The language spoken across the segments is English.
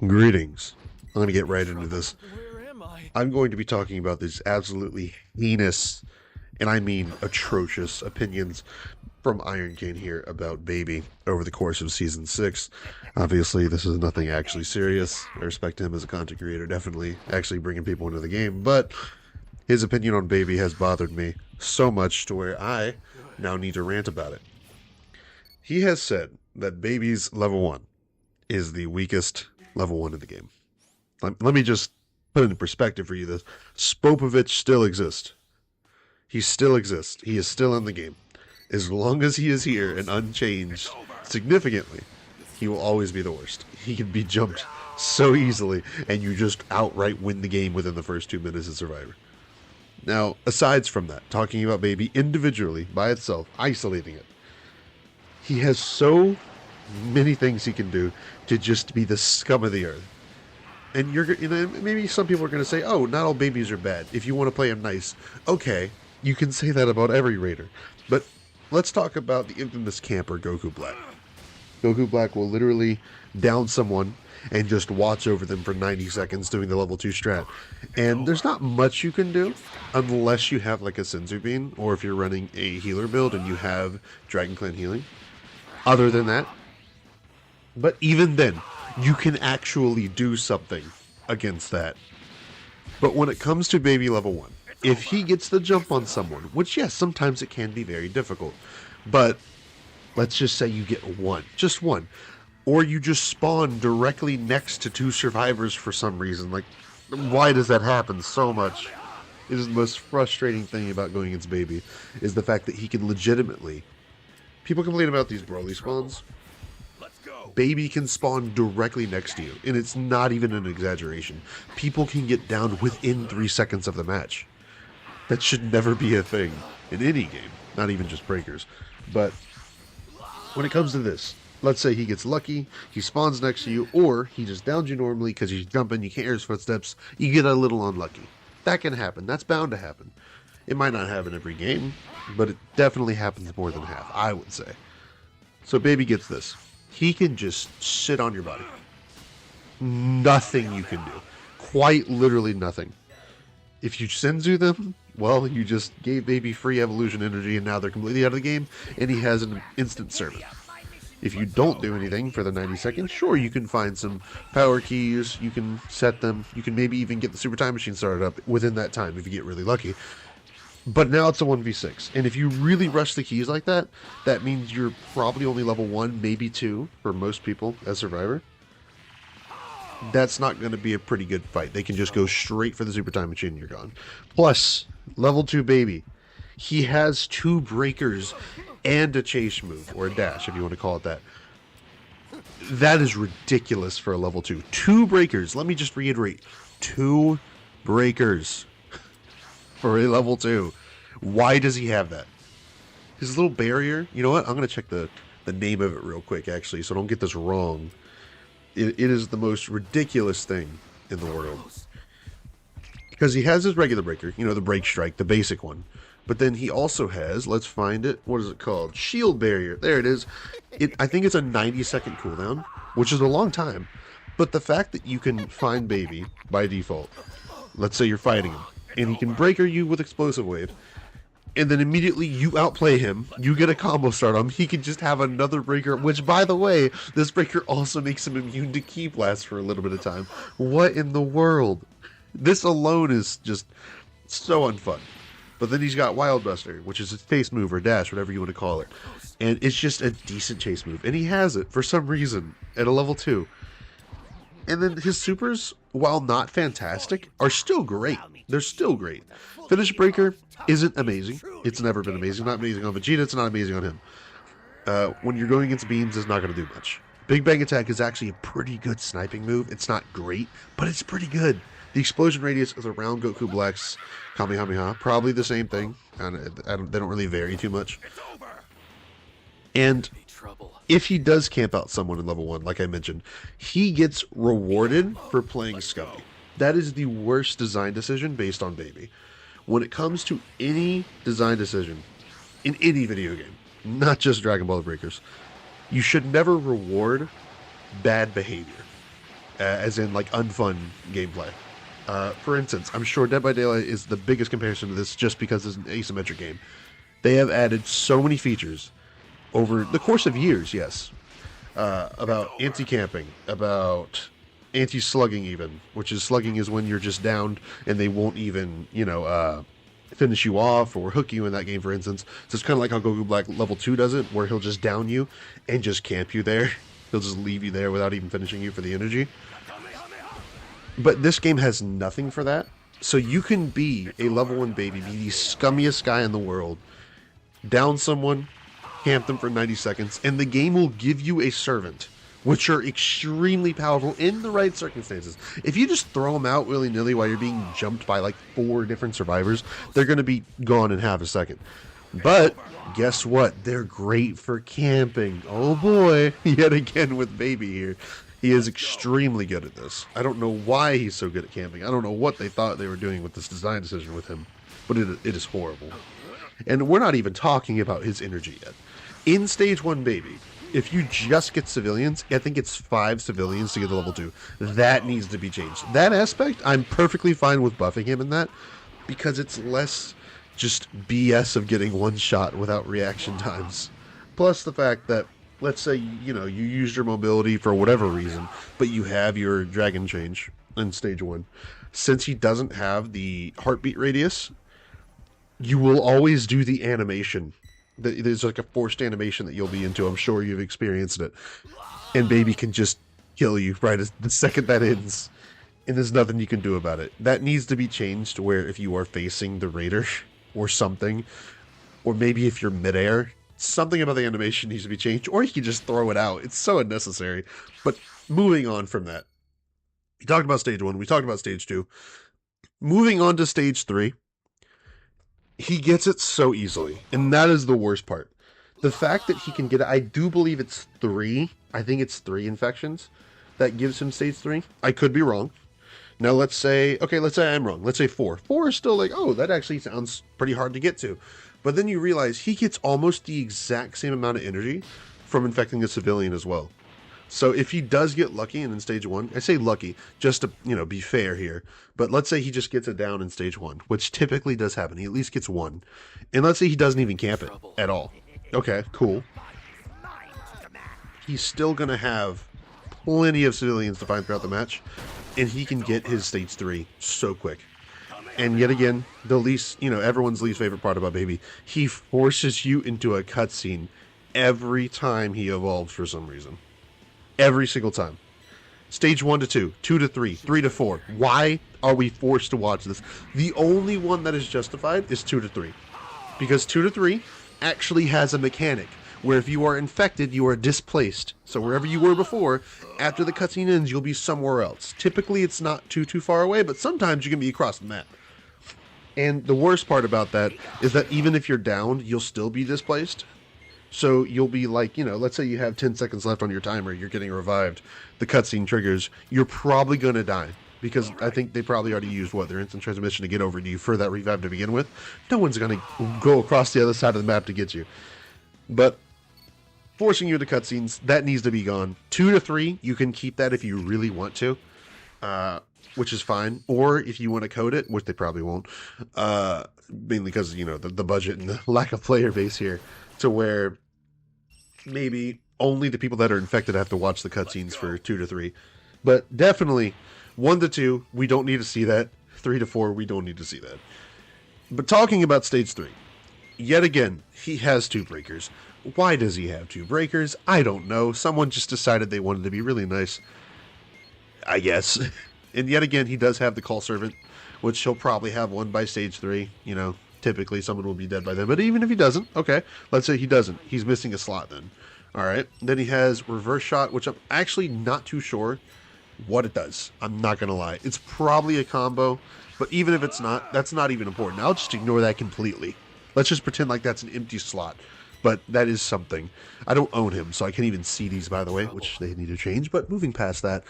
Greetings. I'm going to get right into this. Where am I? I'm going to be talking about these absolutely heinous, and I mean atrocious, opinions from Ironcane here about Baby over the course of Season 6. Obviously, this is nothing actually serious. I respect him as a content creator, definitely actually bringing people into the game, but his opinion on Baby has bothered me so much to where I now need to rant about it. He has said that Baby's level 1 is the weakest level 1 in the game. Let me just put it in perspective for you. This Spopovich still exists. He still exists. He is still in the game. As long as he is here and unchanged significantly, he will always be the worst. He can be jumped so easily, and you just outright win the game within the first 2 minutes of Survivor. Now, aside from that, talking about Baby individually, by itself, isolating it, he has so many things he can do to just be the scum of the earth. And maybe some people are going to say, oh, not all babies are bad. If you want to play them nice, okay, you can say that about every raider. But let's talk about the infamous camper Goku Black. Goku Black will literally down someone and just watch over them for 90 seconds doing the level 2 strat. And there's not much you can do unless you have like a Senzu Bean, or if you're running a healer build and you have Dragon Clan healing. Other than that, but even then, you can actually do something against that. But when it comes to Baby level 1, if he gets the jump on someone, which yes, sometimes it can be very difficult, but let's just say you get one, just one, or you just spawn directly next to two survivors for some reason. Like, why does that happen so much? It is the most frustrating thing about going against Baby, is the fact that he can legitimately... People complain about these Broly spawns. Baby can spawn directly next to you, and it's not even an exaggeration. People can get down within 3 seconds of the match. That should never be a thing in any game, not even just breakers. But when it comes to this, let's say he gets lucky, he spawns next to you, or he just downs you normally because he's jumping, you can't hear his footsteps, you get a little unlucky. That can happen. That's bound to happen. It might not happen every game, but it definitely happens more than half, I would say. So Baby gets this. He can just sit on your body. Nothing you can do. Quite literally nothing. If you Senzu them, well, you just gave Baby free evolution energy and now they're completely out of the game, and he has an instant servant. If you don't do anything for the 90 seconds, sure, you can find some power keys, you can set them, you can maybe even get the super time machine started up within that time if you get really lucky. But now it's a 1v6, and if you really rush the keys like that, that means you're probably only level 1, maybe 2, for most people as Survivor. That's not going to be a pretty good fight. They can just go straight for the super time machine and you're gone. Plus, level 2 Baby, he has 2 breakers and a chase move, or a dash if you want to call it that. That is ridiculous for a level 2. 2 breakers, let me just reiterate, 2 breakers. For a level 2. Why does he have that? His little barrier, you know what? I'm going to check the name of it real quick, actually, so don't get this wrong. It is the most ridiculous thing in the world. Because he has his regular breaker, you know, the break strike, the basic one. But then he also has, let's find it, what is it called? Shield barrier. There it is. I think it's a 90-second cooldown, which is a long time. But the fact that you can find Baby by default, let's say you're fighting him, and he can breaker you with explosive wave, and then immediately you outplay him, you get a combo start on him, he can just have another breaker, which, by the way, this breaker also makes him immune to ki blast for a little bit of time. What in the world? This alone is just so unfun. But then he's got Wild Buster, which is a chase move or dash, whatever you want to call it, and it's just a decent chase move, and he has it for some reason at a level 2. And then his supers, while not fantastic, are still great. They're still great. Finish Breaker isn't amazing. It's never been amazing. Not amazing on Vegeta, it's not amazing on him. When you're going against beams, it's not going to do much. Big Bang Attack is actually a pretty good sniping move. It's not great, but it's pretty good. The explosion radius is around Goku Black's Kamehameha. Probably the same thing. They don't really vary too much. And if he does camp out someone in level 1, like I mentioned, he gets rewarded for playing scummy. That is the worst design decision based on Baby. When it comes to any design decision in any video game, not just Dragon Ball Breakers, you should never reward bad behavior. as in like unfun gameplay. For instance, I'm sure Dead by Daylight is the biggest comparison to this just because it's an asymmetric game. They have added so many features over the course of years, yes, about anti-camping, about anti-slugging even, which is slugging is when you're just downed and they won't even, finish you off or hook you in that game, for instance. So it's kind of like how Goku Black Level 2 does it, where he'll just down you and just camp you there. He'll just leave you there without even finishing you for the energy. But this game has nothing for that. So you can be a level 1 baby, be the scummiest guy in the world, down someone, camp them for 90 seconds, and the game will give you a servant, which are extremely powerful in the right circumstances. If you just throw them out willy-nilly while you're being jumped by like 4 different survivors, they're going to be gone in half a second. But guess what? They're great for camping. Oh boy, yet again with Baby here. He is extremely good at this. I don't know why he's so good at camping. I don't know what they thought they were doing with this design decision with him, but it is horrible. And we're not even talking about his energy yet. In Stage 1 Baby, if you just get civilians, I think it's 5 civilians to get to level 2. That needs to be changed. That aspect, I'm perfectly fine with buffing him in that, because it's less just BS of getting one shot without reaction times. Plus the fact that, let's say, you used your mobility for whatever reason, but you have your dragon change in Stage 1. Since he doesn't have the heartbeat radius, you will always do the animation. There's like a forced animation that you'll be into. I'm sure you've experienced it. And Baby can just kill you right as the second that ends. And there's nothing you can do about it. That needs to be changed where if you are facing the raider or something, or maybe if you're midair, something about the animation needs to be changed, or you can just throw it out. It's so unnecessary. But moving on from that, we talked about Stage 1, we talked about Stage 2. Moving on to Stage 3, he gets it so easily, and that is the worst part. The fact that he can get it, I do believe it's 3. I think it's 3 infections that gives him Stage 3. I could be wrong. Now let's say I'm wrong. Let's say 4. 4 is still like, oh, that actually sounds pretty hard to get to. But then you realize he gets almost the exact same amount of energy from infecting a civilian as well. So if he does get lucky and in Stage 1, I say lucky, just to, be fair here, but let's say he just gets it down in Stage 1, which typically does happen. He at least gets 1. And let's say he doesn't even camp it at all. Okay, cool. He's still going to have plenty of civilians to find throughout the match, and he can get his Stage 3 so quick. And yet again, the least, everyone's least favorite part about Baby, he forces you into a cutscene every time he evolves for some reason. Every single time. Stage 1 to 2, 2 to 3, 3 to 4. Why are we forced to watch this? The only one that is justified is 2 to 3. Because 2 to 3 actually has a mechanic where if you are infected, you are displaced. So wherever you were before, after the cutscene ends, you'll be somewhere else. Typically, it's not too far away, but sometimes you can be across the map. And the worst part about that is that even if you're downed, you'll still be displaced. So you'll be like, let's say you have 10 seconds left on your timer, you're getting revived, the cutscene triggers, you're probably going to die. Because I think they probably already used, their instant transmission to get over to you for that revive to begin with. No one's going to go across the other side of the map to get you. But forcing you to cutscenes, that needs to be gone. 2 to 3, you can keep that if you really want to, which is fine. Or if you want to code it, which they probably won't, mainly because, the budget and the lack of player base here, to where maybe only the people that are infected have to watch the cutscenes for 2 to 3. But definitely 1 to 2, we don't need to see that. 3 to 4, we don't need to see that. But talking about Stage 3, yet again, he has 2 breakers. Why does he have 2 breakers? I don't know. Someone just decided they wanted to be really nice, I guess. And yet again, he does have the call servant, which he'll probably have 1 by Stage 3, Typically, someone will be dead by then. But even if he doesn't, okay, let's say he doesn't. He's missing a slot then. All right. Then he has reverse shot, which I'm actually not too sure what it does. I'm not going to lie. It's probably a combo. But even if it's not, that's not even important. I'll just ignore that completely. Let's just pretend like that's an empty slot. But that is something. I don't own him, so I can't even see these, by the way, which they need to change. But moving past that,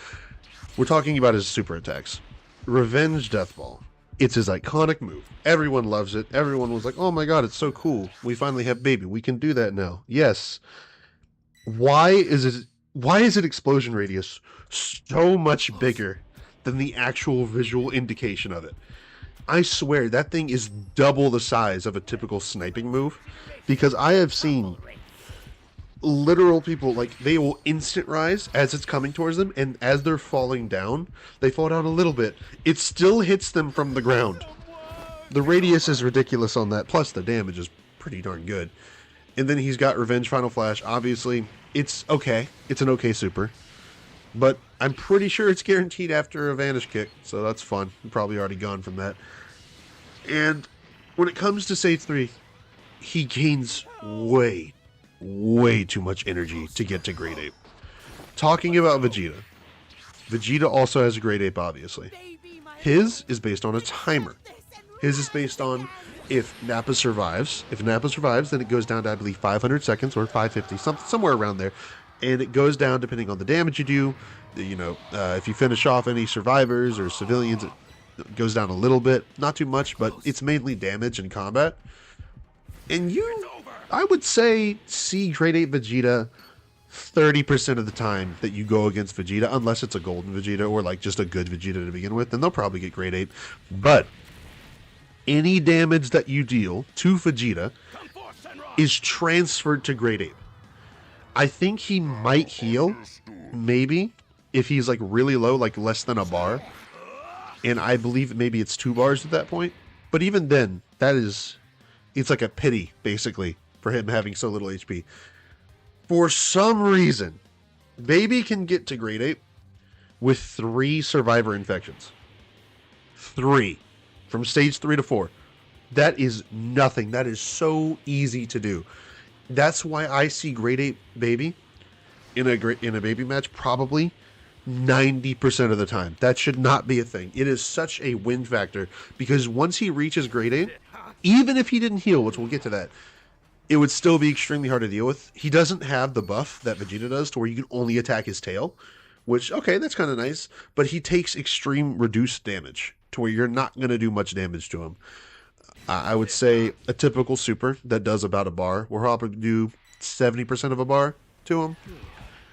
we're talking about his super attacks. Revenge Deathball. It's his iconic move. Everyone loves it. Everyone was like, oh my god, it's so cool. We finally have Baby. We can do that now. Yes. Why is it Why is it explosion radius so much bigger than the actual visual indication of it? I swear that thing is double the size of a typical sniping move, because I have seen literal people, like, they will instant rise as it's coming towards them, and as they're falling down, they fall down a little bit. It still hits them from the ground. The radius is ridiculous on that, plus the damage is pretty darn good. And then he's got Revenge Final Flash. Obviously, it's okay. It's an okay super. But I'm pretty sure it's guaranteed after a Vanish Kick, so that's fun. I'm probably already gone from that. And when it comes to Stage 3, he gains way too much energy to get to Great Ape. Talking about Vegeta. Vegeta also has a Great Ape, obviously. His is based on a timer. His is based on if Nappa survives. If Nappa survives, then it goes down to, I believe, 500 seconds or 550, somewhere around there. And it goes down depending on the damage you do. If you finish off any survivors or civilians, it goes down a little bit. Not too much, but it's mainly damage and combat. And I would say, see Great Ape Vegeta 30% of the time that you go against Vegeta, unless it's a golden Vegeta or like just a good Vegeta to begin with, then they'll probably get Great Ape. But any damage that you deal to Vegeta is transferred to Great Ape. I think he might heal, maybe, if he's like really low, like less than a bar. And I believe maybe it's 2 bars at that point. But even then, it's like a pity, basically, for him having so little HP. For some reason, Baby can get to Great Ape with 3 survivor infections. 3. From stage 3 to 4. That is nothing. That is so easy to do. That's why I see Great Ape Baby in a Baby match probably 90% of the time. That should not be a thing. It is such a win factor, because once he reaches Great Ape, even if he didn't heal, which we'll get to that, it would still be extremely hard to deal with. He doesn't have the buff that Vegeta does to where you can only attack his tail, which, okay, that's kind of nice, but he takes extreme reduced damage to where you're not going to do much damage to him. I would say a typical super that does about a bar will probably do 70% of a bar to him,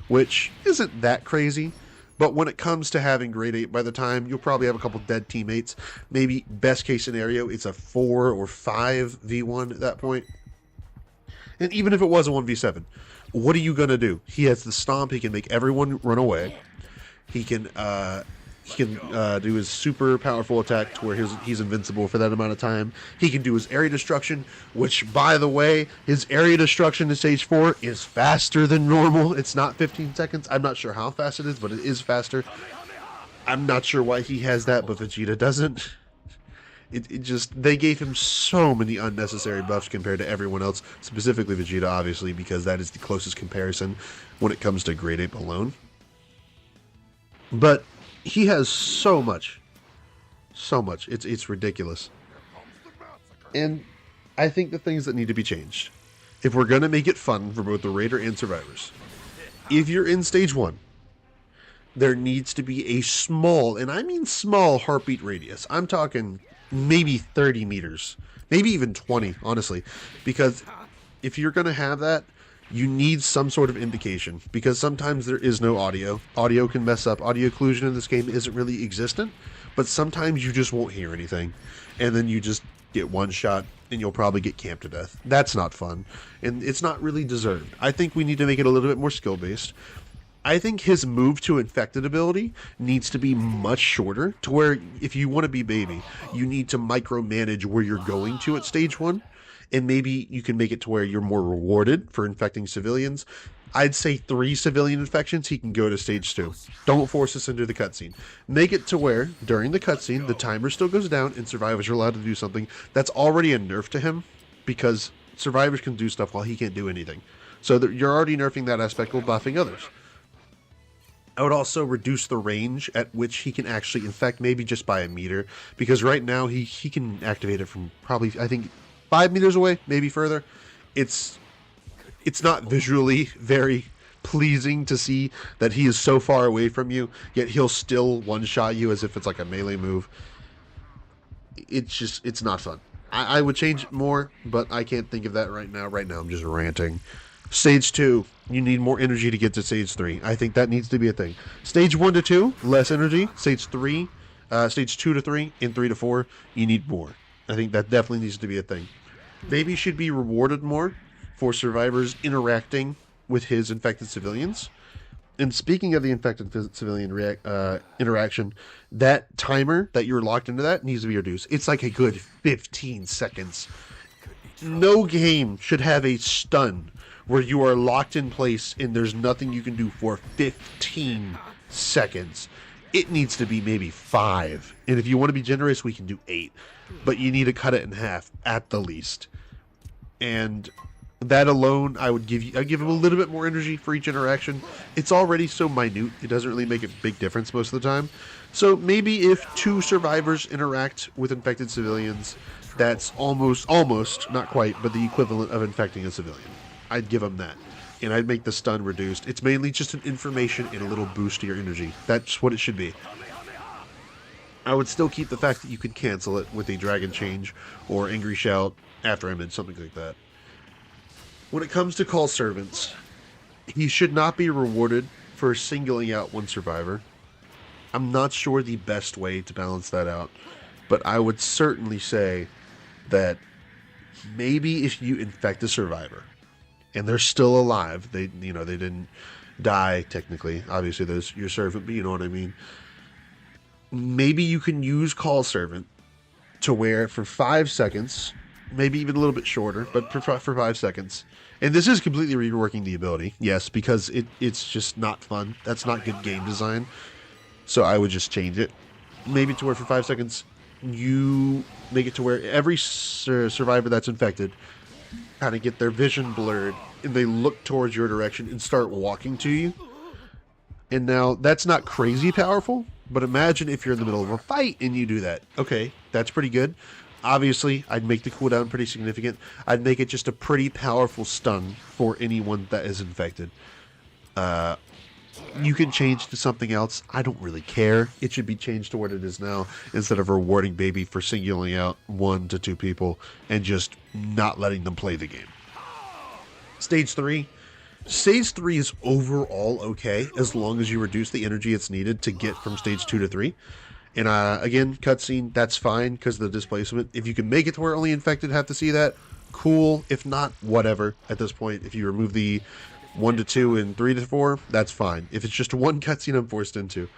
which isn't that crazy. But when it comes to having Great Ape, by the time you'll probably have a couple dead teammates. Maybe best case scenario, it's a 4 or 5 v1 at that point. And even if it was a 1v7, what are you going to do? He has the stomp. He can make everyone run away. He can do his super powerful attack to where he's invincible for that amount of time. He can do his area destruction, which, by the way, his area destruction in stage 4 is faster than normal. It's not 15 seconds. I'm not sure how fast it is, but it is faster. I'm not sure why he has that, but Vegeta doesn't. They gave him so many unnecessary buffs compared to everyone else, specifically Vegeta, obviously, because that is the closest comparison when it comes to Great Ape alone. But he has so much. It's ridiculous. And I think the things that need to be changed, if we're going to make it fun for both the Raider and survivors, if you're in stage 1, there needs to be a small, and I mean small, heartbeat radius. I'm talking maybe 30 meters, maybe even 20, honestly, because if you're going to have that, you need some sort of indication, because sometimes there is no audio. Audio can mess up. Audio occlusion in this game isn't really existent, but sometimes you just won't hear anything, and then you just get one shot, and you'll probably get camped to death. That's not fun, and it's not really deserved. I think we need to make it a little bit more skill-based. I think his move to infected ability needs to be much shorter, to where if you want to be Baby, you need to micromanage where you're going to at stage 1, and maybe you can make it to where you're more rewarded for infecting civilians. I'd say 3 civilian infections, he can go to stage 2. Don't force us into the cutscene. Make it to where, during the cutscene, the timer still goes down and survivors are allowed to do something. That's already a nerf to him, because survivors can do stuff while he can't do anything. So you're already nerfing that aspect while buffing others. I would also reduce the range at which he can actually infect, maybe just by a meter, because right now he can activate it from probably, I think, 5 meters away, maybe further. It's not visually very pleasing to see that he is so far away from you, yet he'll still one-shot you as if it's like a melee move. It's not fun. I would change it more, but I can't think of that right now. Right now I'm just ranting. Stage 2, you need more energy to get to stage 3. I think that needs to be a thing. Stage 1 to 2, less energy. Stage 2 to 3, and 3 to 4, you need more. I think that definitely needs to be a thing. Baby should be rewarded more for survivors interacting with his infected civilians. And speaking of the infected civilian interaction, that timer that you're locked into that needs to be reduced. It's like a good 15 seconds. No game should have a stun where you are locked in place and there's nothing you can do for 15 seconds. It needs to be maybe 5. And if you want to be generous, we can do 8. But you need to cut it in half at the least. And that alone, I'd give him a little bit more energy for each interaction. It's already so minute, it doesn't really make a big difference most of the time. So maybe if 2 survivors interact with infected civilians, that's almost, not quite, but the equivalent of infecting a civilian. I'd give him that. And I'd make the stun reduced. It's mainly just an information and a little boost to your energy. That's what it should be. I would still keep the fact that you could cancel it with a Dragon Change or Angry Shout, After Image, something like that. When it comes to Call Servants, he should not be rewarded for singling out one survivor. I'm not sure the best way to balance that out, but I would certainly say that maybe if you infect a survivor and they're still alive, they didn't die technically. Obviously, there's your servant, but you know what I mean. Maybe you can use Call Servant to where for 5 seconds, maybe even a little bit shorter, but for 5 seconds. And this is completely reworking the ability, yes, because it's just not fun. That's not good game design. So I would just change it. Maybe to where for 5 seconds, you make it to where every survivor that's infected kind of get their vision blurred, and they look towards your direction and start walking to you. And now, that's not crazy powerful, but imagine if you're in the middle of a fight and you do that. Okay, that's pretty good. Obviously, I'd make the cooldown pretty significant. I'd make it just a pretty powerful stun for anyone that is infected. You can change to something else. I don't really care. It should be changed to what it is now, instead of rewarding Baby for singling out 1 to 2 people and just not letting them play the game. Stage 3. Stage 3 is overall okay, as long as you reduce the energy it's needed to get from stage 2 to 3. And again, cutscene, that's fine because of the displacement. If you can make it to where only infected have to see that, cool. If not, whatever. At this point, if you remove the 1 to 2 and 3 to 4, that's fine. If it's just one cutscene I'm forced into.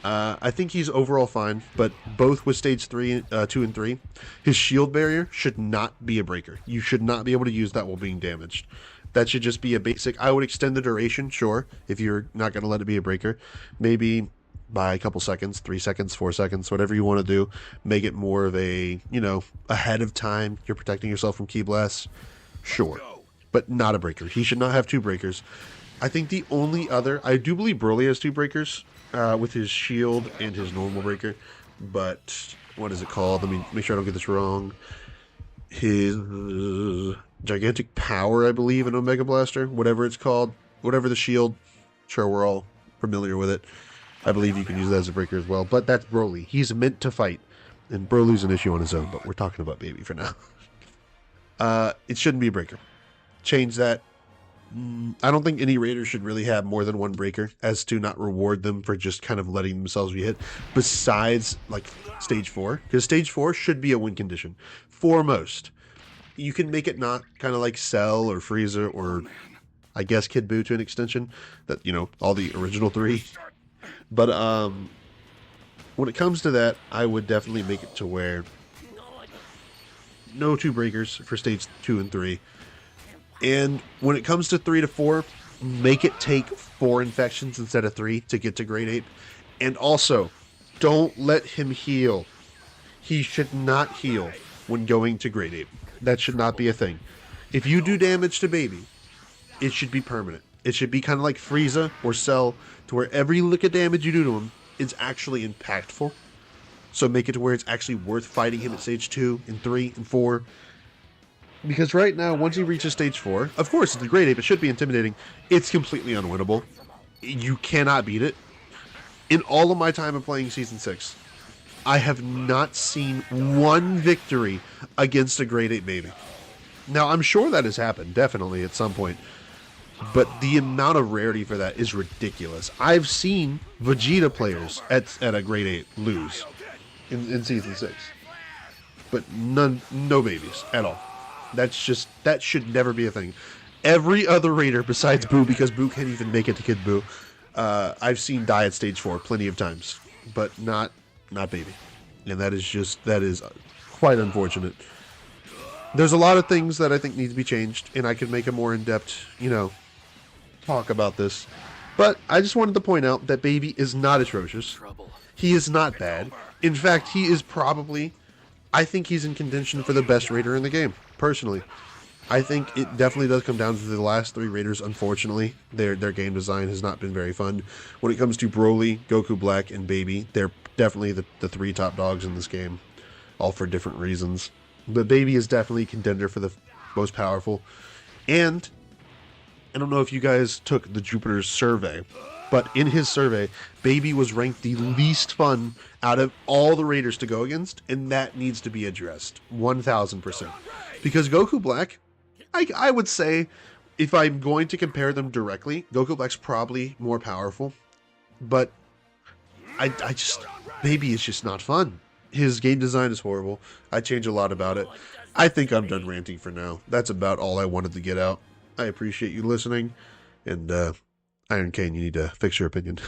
I think he's overall fine, but both with stage 2 and 3, his shield barrier should not be a breaker. You should not be able to use that while being damaged. That should just be a basic. I would extend the duration, sure, if you're not going to let it be a breaker. Maybe by a couple seconds, 3 seconds, 4 seconds, whatever you want to do. Make it more of a, ahead of time. You're protecting yourself from key blasts. Sure. But not a breaker. He should not have 2 breakers. I think the only other, I do believe Broly has 2 breakers with his shield and his normal breaker. But what is it called? Let me make sure I don't get this wrong. His gigantic power, I believe, in Omega Blaster, whatever it's called, whatever the shield. Sure, we're all familiar with it. I believe you can use that as a breaker as well. But that's Broly. He's meant to fight. And Broly's an issue on his own, but we're talking about Baby for now. It shouldn't be a breaker. Change that. I don't think any raider should really have more than 1 breaker, as to not reward them for just kind of letting themselves be hit, besides like stage 4, because stage 4 should be a win condition for most. You can make it not, kind of like Cell or Frieza or I guess Kid Buu to an extension, that all the original 3. But when it comes to that, I would definitely make it to where no 2 breakers for stage 2 and 3. And when it comes to 3 to 4, make it take 4 infections instead of 3 to get to grade 8. And also, don't let him heal. He should not heal when going to grade 8. That should not be a thing. If you do damage to Baby, it should be permanent. It should be kind of like Frieza or Cell, to where every lick of damage you do to him is actually impactful. So make it to where it's actually worth fighting him at stage 2 and 3 and 4. Because right now, once he reaches stage 4, of course, it's a grade 8, it should be intimidating. It's completely unwinnable. You cannot beat it. In all of my time of playing Season 6, I have not seen 1 victory against a grade 8 Baby. Now, I'm sure that has happened, definitely, at some point. but the amount of rarity for that is ridiculous. I've seen Vegeta players at a grade 8 lose in season 6, but no babies at all. That should never be a thing. Every other raider besides Boo, because Boo can't even make it to Kid Boo, I've seen die at stage 4 plenty of times, but not baby, and that is quite unfortunate. There's a lot of things that I think need to be changed, and I could make a more in-depth, talk about this. But I just wanted to point out that Baby is not atrocious. He is not bad. In fact, he is probably, I think he's in contention for the best raider in the game, personally. I think it definitely does come down to the last 3 raiders, unfortunately. Their game design has not been very fun. When it comes to Broly, Goku Black, and Baby, they're definitely the 3 top dogs in this game, all for different reasons. But Baby is definitely a contender for the most powerful. And I don't know if you guys took the Jupiter's survey, but in his survey, Baby was ranked the least fun out of all the raiders to go against, and that needs to be addressed 1000%. Because Goku Black, I would say, if I'm going to compare them directly, Goku Black's probably more powerful, but I just, Baby is just not fun. His game design is horrible. I change a lot about it. I think I'm done ranting for now. That's about all I wanted to get out. I appreciate you listening, and Ironcane, you need to fix your opinion.